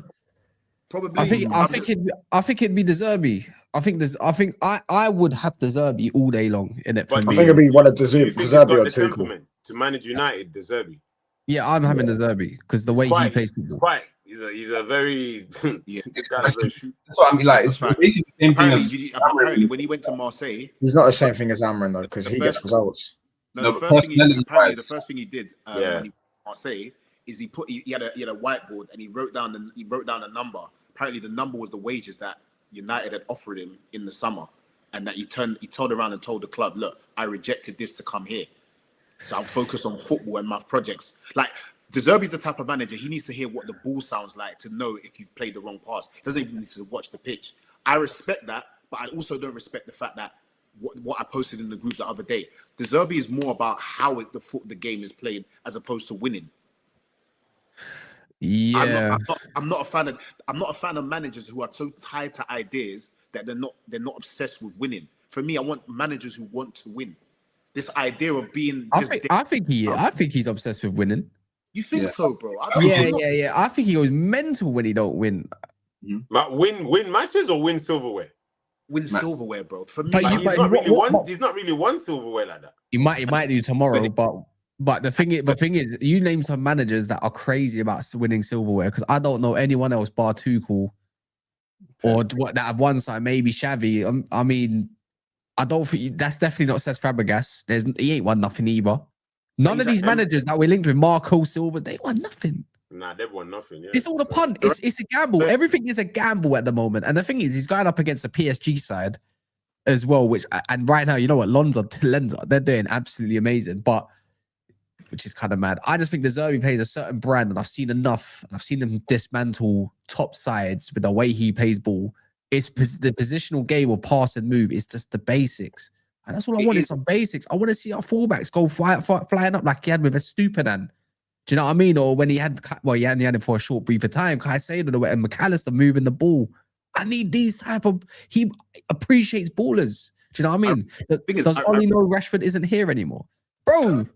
S5: Probably.
S1: I think it'd be the Zerbi. I would have the Zerbi all day long in it for
S3: But
S4: I
S1: me.
S4: think it'd be one of
S3: Do you think he's
S4: Deserbi
S3: got
S4: or
S3: the
S4: Tuchel.
S3: temperament to manage United, De Zerbi?
S1: Yeah, I'm having the Zerbi because the way he plays football.
S3: He's a very this guy's a shoot.
S2: That's what I mean. Like,
S5: That's
S2: it's
S5: a fact.
S2: basically the same thing
S5: Apparently, when he went to Marseille,
S4: He's not the same thing as Amran though, because he gets results.
S2: No,
S5: the
S2: but
S5: first thing
S2: personality-wise-
S5: the first thing he did
S3: Yeah.
S5: when he went to Marseille is he had a whiteboard and he wrote down a number. Apparently, the number was the wages that United had offered him in the summer, and that he turned around and told the club, "Look, I rejected this to come here, so I'm focused on football and my projects." Like, De Zerbi's the type of manager, he needs to hear what the ball sounds like to know if you've played the wrong pass. He doesn't even need to watch the pitch. I respect that, but I also don't respect the fact that what I posted in the group the other day. De Zerbi is more about how the game is played as opposed to winning.
S1: Yeah,
S5: I'm not a fan of managers who are so tied to ideas that they're not obsessed with winning. For me, I want managers who want to win. This idea of being
S1: I think he's obsessed with winning.
S5: You think so, bro?
S1: Yeah. I think he goes mental when he don't win.
S3: But win matches or win silverware?
S5: Win silverware, bro. For me,
S1: But
S3: Like, he's not really won silverware like that.
S1: He might do tomorrow, but the thing is, you name some managers that are crazy about winning silverware because I don't know anyone else bar Tuchel or what that have won side. Maybe Xavi. I mean, I don't think that's definitely not Cesc Fabregas. He ain't won nothing either. None of these managers that we're linked with, Marco Silva, they won nothing.
S3: Nah, they've won nothing. Yeah.
S1: It's all a punt. It's a gamble. Everything is a gamble at the moment. And the thing is, he's going up against a PSG side as well. And right now, you know what, Lenza, they're doing absolutely amazing. But which is kind of mad. I just think the Zerbi plays a certain brand, and I've seen enough, and I've seen him dismantle top sides with the way he plays ball. It's the positional game or pass and move is just the basics. And that's all I want is some basics. I want to see our fullbacks go flying up like he had with a Stupinan. Do you know what I mean? Or when he had him for a short brief of time, Caicedo and McAllister moving the ball. I need these type of, he appreciates ballers. Do you know what I mean? Does Ollie know Rashford isn't here anymore? Bro.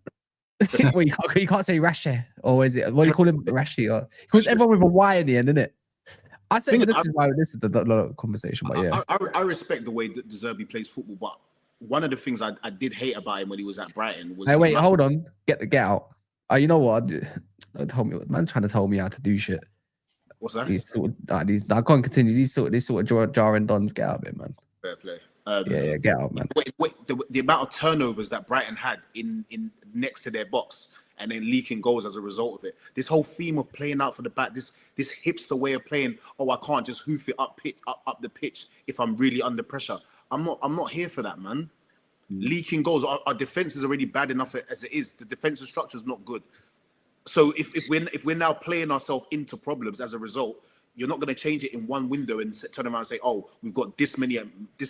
S1: Well, you can't say Rashe, or is it, what do you call him? Rashi? Because everyone with a Y in the end, isn't it? I say this is the conversation, but yeah.
S5: I respect the way that De Zerbi plays football, but one of the things I did hate about him when he was at Brighton was...
S1: Hey, wait, hold on. Get out. You know what? Don't tell me. Man's trying to tell me how to do shit.
S5: What's that?
S1: I can't continue. These sort of jarring dons, get out of it, man.
S5: Fair play.
S1: Yeah, get out, man.
S5: Wait, the amount of turnovers that Brighton had in next to their box and then leaking goals as a result of it. This whole theme of playing out for the back, this hipster way of playing. Oh, I can't just hoof it up the pitch if I'm really under pressure. I'm not here for that, man. Leaking goals. Our defense is already bad enough as it is. The defensive structure is not good. So if we're now playing ourselves into problems as a result, you're not going to change it in one window and turn around and say, oh, we've got this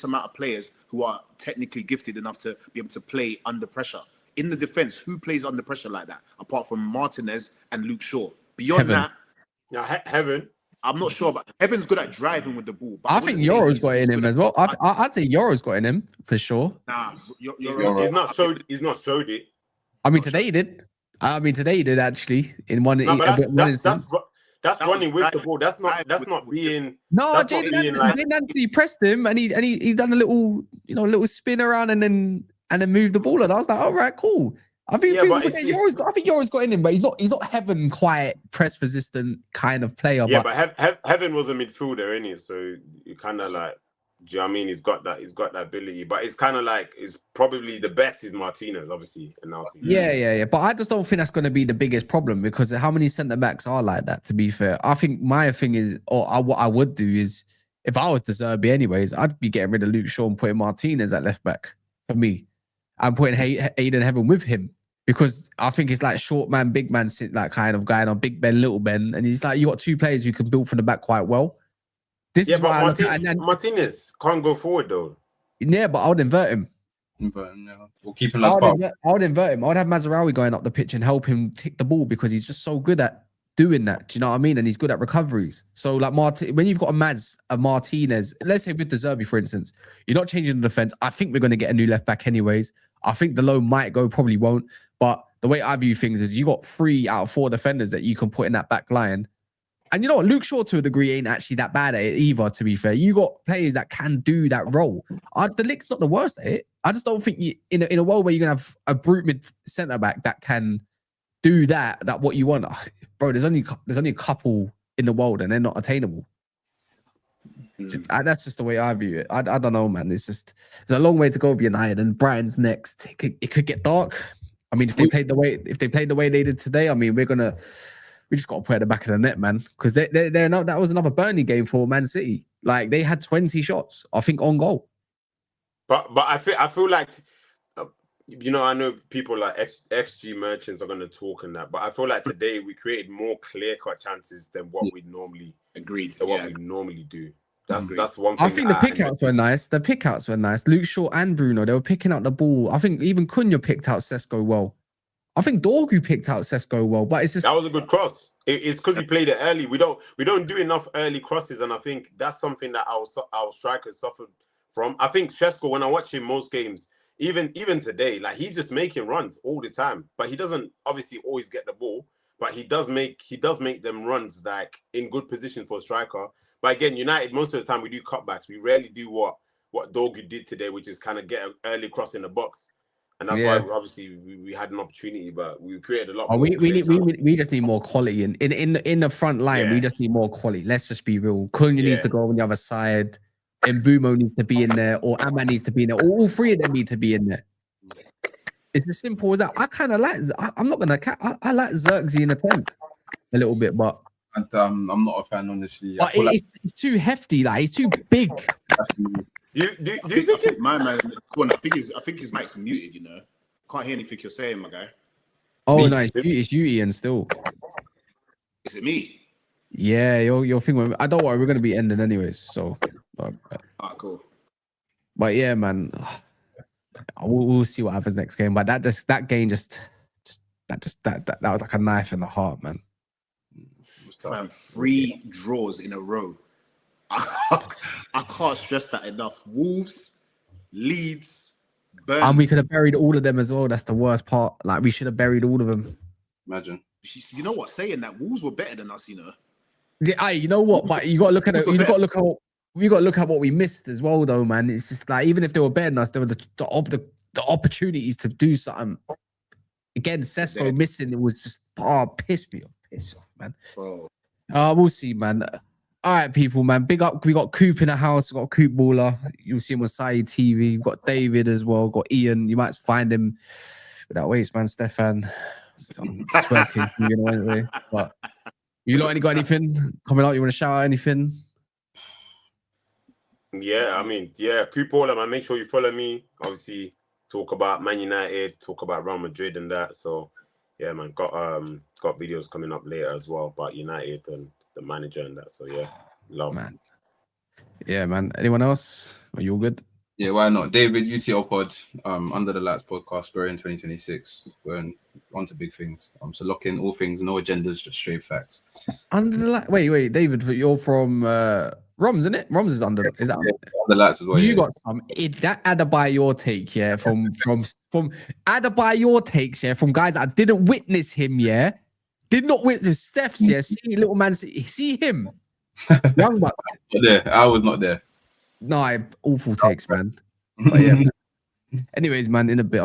S5: amount of players who are technically gifted enough to be able to play under pressure. In the defense, who plays under pressure like that? Apart from Martinez and Luke Shaw. Beyond that...
S3: Now, Heaven...
S5: I'm not sure, but Heaven's good at driving with the ball. But
S1: I think Euro's got in him as well. I'd say Euro's got in him for sure.
S5: Nah,
S3: he's not showed it.
S1: I mean, today he did. Actually in one.
S3: That's running with the ball. That's not being.
S1: No, Jaidon Anthony pressed him, and he done a little spin around and then moved the ball, and I was like, all right, cool. I think Euro's got in him, but he's not Heaven quiet, press resistant kind of player.
S3: Yeah, but Heaven was a midfielder, isn't he? So you kind of like, do you know what I mean? He's got that ability, but it's kind of like, it's probably the best is Martinez, obviously.
S1: Yeah. But I just don't think that's going to be the biggest problem because how many centre backs are like that? To be fair, I think my thing is, what I would do is, if I was De Zerbi anyways, I'd be getting rid of Luke Shaw and putting Martinez at left back for me. I'm putting Ayden Heaven with him. Because I think it's like short man, big man, like kind of guy on Big Ben, Little Ben, and he's like, you got two players who can build from the back quite well. This is why
S3: Martinez can't go forward though.
S1: Yeah, but I would invert him.
S2: We'll keep him last part.
S1: I would invert him. I would have Mazraoui going up the pitch and help him tick the ball because he's just so good at doing that. Do you know what I mean? And he's good at recoveries. So like when you've got a Martinez, let's say with De Zerbi, for instance, you're not changing the defense. I think we're going to get a new left back anyways. I think the loan might go, probably won't. But the way I view things is you got 3 out of 4 defenders that you can put in that back line. And you know what? Luke Shaw, to a degree, ain't actually that bad at it either, to be fair. You got players that can do that role. The Lick's not the worst at it. I just don't think in a world where you're going to have a brute mid centre-back that can do that what you want. Bro, there's only a couple in the world and they're not attainable. That's just the way I view it. I don't know, man. There's a long way to go with United and Brighton's next. It could get dark. I mean, if they played the way they did today, I mean, we just got to play at the back of the net, man. Because that was another Burnley game for Man City. Like they had 20 shots, I think, on goal.
S3: But I feel like, I know people like XG merchants are going to talk and that, but I feel like today we created more clear-cut chances than what we normally do. That's one thing.
S1: I think the pickouts were nice. The pickouts were nice. Luke Shaw and Bruno, they were picking out the ball. I think even Cunha picked out Sesko well. I think Dorgu picked out Sesko well, but it's just
S3: that was a good cross. It's because he played it early. We don't do enough early crosses, and I think that's something that our strikers suffered from. I think Šeško, when I watch him most games, even today, like he's just making runs all the time, but he doesn't obviously always get the ball. but he does make them runs like in good position for a striker. But again, United, most of the time we do cutbacks. We rarely do what Dogu did today, which is kind of get an early cross in the box. And that's why obviously we had an opportunity, but we created a lot.
S1: We just need more quality in the front line. Yeah. We just need more quality. Let's just be real. Cunha needs to go on the other side, and Mbumo needs to be in there, or Amma needs to be in there. All three of them need to be in there. It's as simple as that. I kind of like. I'm not gonna. I like Xerxes in a 10 a little bit, but
S2: I'm not a fan, honestly.
S1: But it's too hefty. Like he's too big.
S5: Do you think my man? I think his mic's muted. You know, can't hear anything you're saying, my guy.
S1: Oh no, it's you, Ian. Still,
S5: is it me?
S1: Yeah, your thing. I don't worry, we're gonna be ending anyways. So,
S5: cool.
S1: But yeah, man, we'll see what happens next game. But that game just that was like a knife in the heart, man.
S5: Fam, 3 draws in a row. I can't stress that enough. Wolves, Leeds, Burnley.
S1: And we could have buried all of them as well. That's the worst part. Like we should have buried all of them.
S2: Imagine.
S5: You know what? Saying that, Wolves were better than us. You know.
S1: Yeah, you know what? But you got to look at it. You got to look at. We got to look at what we missed as well, though, man. It's just like even if they were better than us, there were the opportunities to do something. Again, Sesko missing. It was just piss me off. Piss off, man. We'll see, man. All right, people, man. Big up. We got Coop in the house. We got Coop Baller. You'll see him on Saeed TV. We've got David as well. Got Ian. You might find him without waste, man. Stefan. Spurs King, anyway. But you lot got anything coming out? You want to shout out anything?
S3: Yeah, I mean, Coop Baller, man. Make sure you follow me. Obviously, talk about Man United, talk about Real Madrid and that. So, yeah, man. Got videos coming up later as well about United and the manager and that. So yeah, love,
S1: man. Yeah, man. Anyone else? Are you all good?
S2: Yeah, why not? David, UTL Pod, Under the Lights podcast, growing 2026. Going on to big things. So lock in all things, no agendas, just straight facts.
S1: Under the light. Wait, David, you're from Roms, isn't it? Roms is under. Is that
S2: Under the Lights as well?
S1: You got some. That Adebayor your take, yeah, from Adebayor your takes, yeah, from guys that didn't witness him, yeah. Did not witness Steph's, yeah. See little man, see him. Young buck.
S2: I was not there.
S1: No, awful takes, man. But yeah. Anyways, man, in a bit.